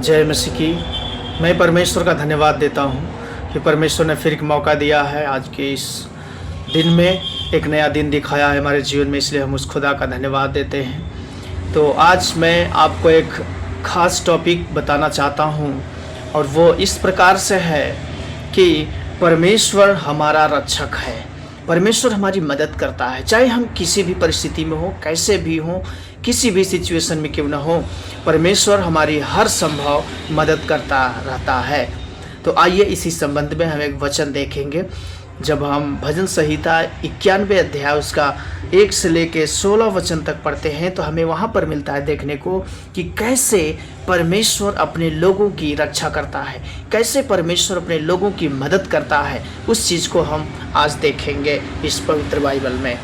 जय मसीह की। मैं परमेश्वर का धन्यवाद देता हूँ कि परमेश्वर ने फिर एक मौका दिया है। आज के इस दिन में एक नया दिन दिखाया है हमारे जीवन में, इसलिए हम उस खुदा का धन्यवाद देते हैं। तो आज मैं आपको एक ख़ास टॉपिक बताना चाहता हूँ और वो इस प्रकार से है कि परमेश्वर हमारा रक्षक है। परमेश्वर हमारी मदद करता है, चाहे हम किसी भी परिस्थिति में हो, कैसे भी हो, किसी भी सिचुएशन में क्यों न हो, परमेश्वर हमारी हर संभव मदद करता रहता है। तो आइए इसी संबंध में हम एक वचन देखेंगे। जब हम भजन संहिता 91 अध्याय उसका 1 से लेकर 16 वचन तक पढ़ते हैं तो हमें वहाँ पर मिलता है देखने को कि कैसे परमेश्वर अपने लोगों की रक्षा करता है, कैसे परमेश्वर अपने लोगों की मदद करता है। उस चीज़ को हम आज देखेंगे इस पवित्र बाइबल में।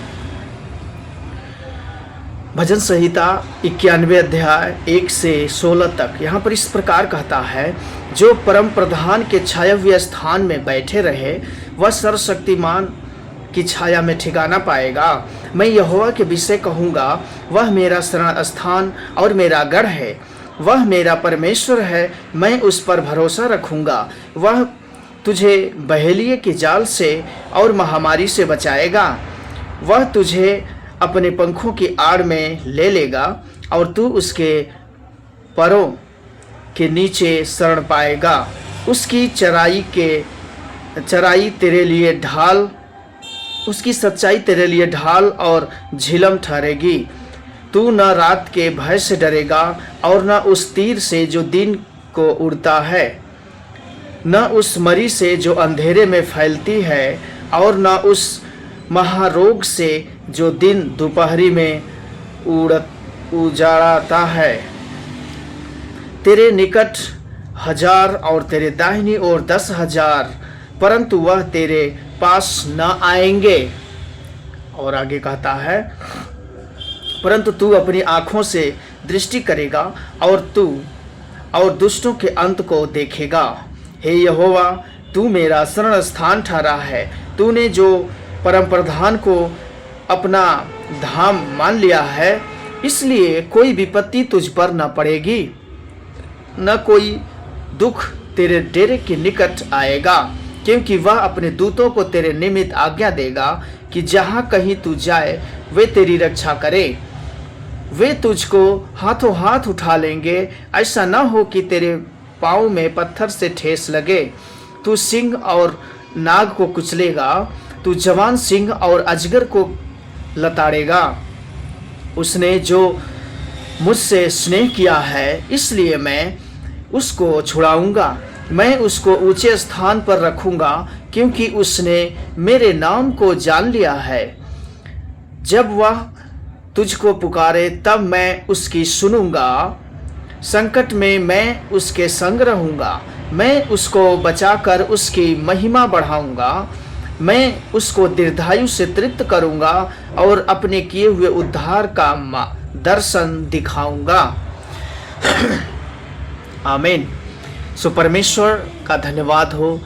भजन संहिता 91 अध्याय 1 से 16 तक यहाँ पर इस प्रकार कहता है, जो परम प्रधान के छायाव्य स्थान में बैठे रहे वह सर्वशक्तिमान की छाया में ठिकाना पाएगा। मैं यहोवा के विषय कहूँगा, वह मेरा शरण स्थान और मेरा गढ़ है, वह मेरा परमेश्वर है, मैं उस पर भरोसा रखूँगा। वह तुझे बहेलिए के जाल से और महामारी से बचाएगा। वह तुझे अपने पंखों की आड़ में ले लेगा और तू उसके परों के नीचे शरण पाएगा। उसकी चराई तेरे लिए ढाल, उसकी सच्चाई तेरे लिए ढाल और झिलम ठहरेगी। तू न रात के भय से डरेगा और न उस तीर से जो दिन को उड़ता है, न उस मरी से जो अंधेरे में फैलती है, और न उस महारोग से जो दिन दोपहरी में उजाड़ता है। तेरे निकट 1000 और तेरे दाहिनी ओर 10,000, परंतु वह तेरे पास न आएंगे। और आगे कहता है, परंतु तू अपनी आँखों से दृष्टि करेगा और दुष्टों के अंत को देखेगा। हे यहोवा, तू मेरा शरण स्थान ठहरा है। तूने जो परम प्रधान को अपना धाम मान लिया है, इसलिए कोई विपत्ति तुझ पर न पड़ेगी, न कोई दुख तेरे डेरे के निकट आएगा, क्योंकि वह अपने दूतों को तेरे निमित्त आज्ञा देगा कि जहाँ कहीं तू जाए वे तेरी रक्षा करे। वे तुझको हाथों हाथ उठा लेंगे, ऐसा न हो कि तेरे पाँव में पत्थर से ठेस लगे। तू सिंह और नाग को कुचलेगा, तू जवान सिंह और अजगर को लताड़ेगा। उसने जो मुझसे स्नेह किया है, इसलिए मैं उसको छुड़ाऊंगा। मैं उसको ऊंचे स्थान पर रखूंगा, क्योंकि उसने मेरे नाम को जान लिया है। जब वह तुझको पुकारे तब मैं उसकी सुनूंगा। संकट में मैं उसके संग रहूंगा। मैं उसको बचाकर उसकी महिमा बढ़ाऊंगा। मैं उसको दीर्घायु से तृप्त करूंगा और अपने किए हुए उद्धार का दर्शन दिखाऊंगा। आमीन। सो परमेश्वर का धन्यवाद हो।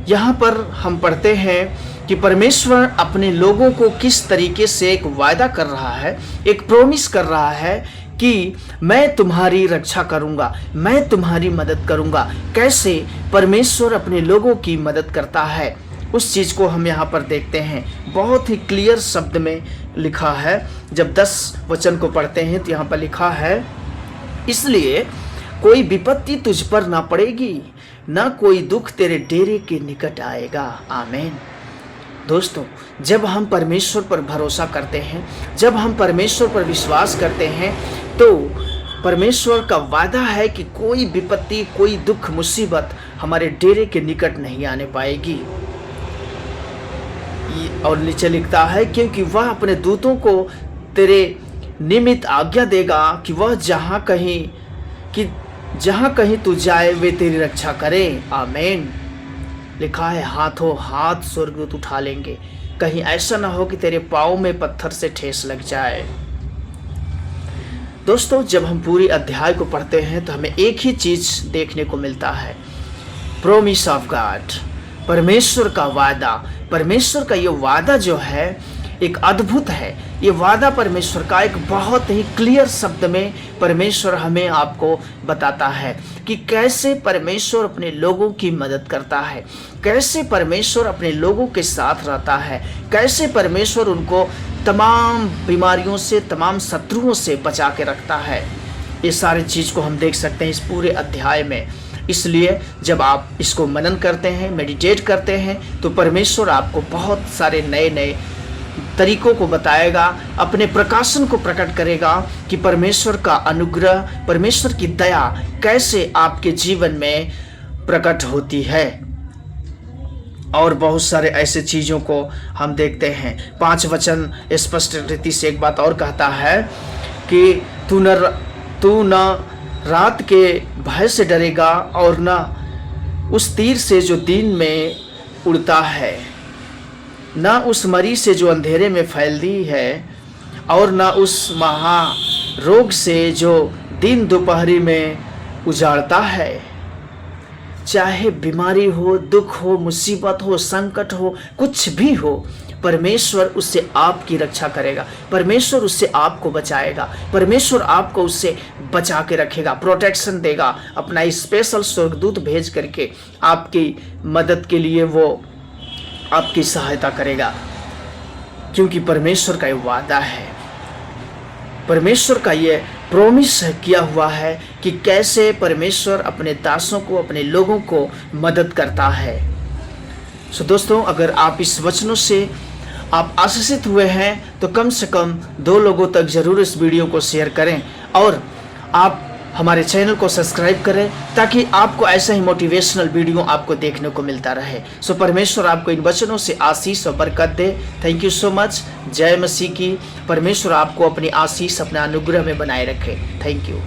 यहाँ पर हम पढ़ते हैं कि परमेश्वर अपने लोगों को किस तरीके से एक वायदा कर रहा है, एक प्रॉमिस कर रहा है कि मैं तुम्हारी रक्षा करूंगा, मैं तुम्हारी मदद करूंगा। कैसे परमेश्वर अपने लोगों की मदद करता है, उस चीज़ को हम यहाँ पर देखते हैं। बहुत ही क्लियर शब्द में लिखा है। जब 10 वचन को पढ़ते हैं तो यहाँ पर लिखा है, इसलिए कोई विपत्ति तुझ पर ना पड़ेगी, ना कोई दुख तेरे डेरे के निकट आएगा। आमीन। दोस्तों, जब हम परमेश्वर पर भरोसा करते हैं, जब हम परमेश्वर पर विश्वास करते हैं, तो परमेश्वर का वादा है कि कोई विपत्ति, कोई दुख, मुसीबत हमारे डेरे के निकट नहीं आने पाएगी। और नीचे लिखता है, क्योंकि वह अपने दूतों को तेरे निमित्त आज्ञा देगा कि वह जहाँ कहीं तू जाए वे तेरी रक्षा करे। आमीन। लिखा है, हाथों हाथ स्वर्गदूत उठा लेंगे। कहीं ऐसा ना हो कि तेरे पाँव में पत्थर से ठेस लग जाए। दोस्तों, जब हम पूरी अध्याय को पढ़ते हैं तो हमें एक ही चीज देखने को मिलता है, प्रॉमिस ऑफ गॉड, परमेश्वर का वादा। परमेश्वर का ये वादा जो है एक अद्भुत है, ये वादा परमेश्वर का एक बहुत ही क्लियर शब्द में परमेश्वर हमें आपको बताता है कि कैसे परमेश्वर अपने लोगों की मदद करता है, कैसे परमेश्वर अपने लोगों के साथ रहता है, कैसे परमेश्वर उनको तमाम बीमारियों से, तमाम शत्रुओं से बचा के रखता है। ये सारी चीज़ को हम देख सकते हैं इस पूरे अध्याय में। इसलिए जब आप इसको मनन करते हैं, मेडिटेट करते हैं, तो परमेश्वर आपको बहुत सारे नए नए तरीकों को बताएगा, अपने प्रकाशन को प्रकट करेगा कि परमेश्वर का अनुग्रह, परमेश्वर की दया कैसे आपके जीवन में प्रकट होती है। और बहुत सारे ऐसे चीज़ों को हम देखते हैं। 5 वचन स्पष्ट रीति से एक बात और कहता है कि तू न रात के भय से डरेगा और न उस तीर से जो दिन में उड़ता है, न उस मरी से जो अंधेरे में फैलती है, और न उस महारोग से जो दिन दोपहरी में उजाड़ता है। चाहे बीमारी हो, दुख हो, मुसीबत हो, संकट हो, कुछ भी हो, परमेश्वर उससे आपकी रक्षा करेगा, परमेश्वर उससे आपको बचाएगा, परमेश्वर आपको उससे बचा के रखेगा, प्रोटेक्शन देगा, अपना स्पेशल स्वर्गदूत भेज करके आपकी मदद के लिए वो आपकी सहायता करेगा। क्योंकि परमेश्वर का ये वादा है, परमेश्वर का ये प्रॉमिस किया हुआ है कि कैसे परमेश्वर अपने दासों को, अपने लोगों को मदद करता है। सो दोस्तों, अगर आप इस वचनों से आप आशीषित हुए हैं तो कम से कम 2 लोगों तक जरूर इस वीडियो को शेयर करें और आप हमारे चैनल को सब्सक्राइब करें ताकि आपको ऐसा ही मोटिवेशनल वीडियो आपको देखने को मिलता रहे। सो परमेश्वर आपको इन वचनों से आशीष और बरकत दे। Thank you so much. जय मसीह की। परमेश्वर आपको अपनी आशीष, अपना अनुग्रह में बनाए रखे। Thank you.